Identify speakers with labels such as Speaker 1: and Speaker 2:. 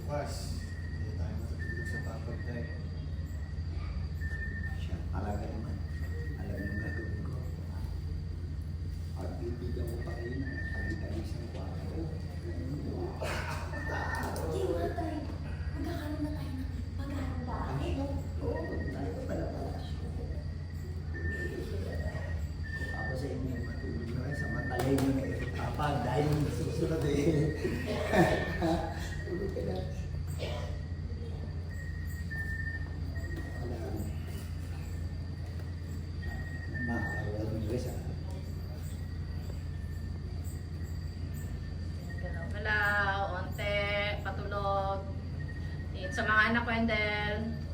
Speaker 1: bukas, hindi tayo matutulog sa papag tayo.
Speaker 2: Siya talaga naman. Alam mo gagawin ko. At bibigyan ko pa rin ang pagkitagisang kwarto.
Speaker 3: Hindi nga tayo. Magkakaroon na tayo ng magandang bahay.
Speaker 2: Oo, tayo pala pala. Ako sa inyo matulog na kayo sa matalay nyo na ito. Papa, dahil susunod eh. Tulog ka na. Wala ka na. Makakawal mo nyo sa
Speaker 4: Galaw-galaw, onte, patulog. Sa mga anak, Wendell.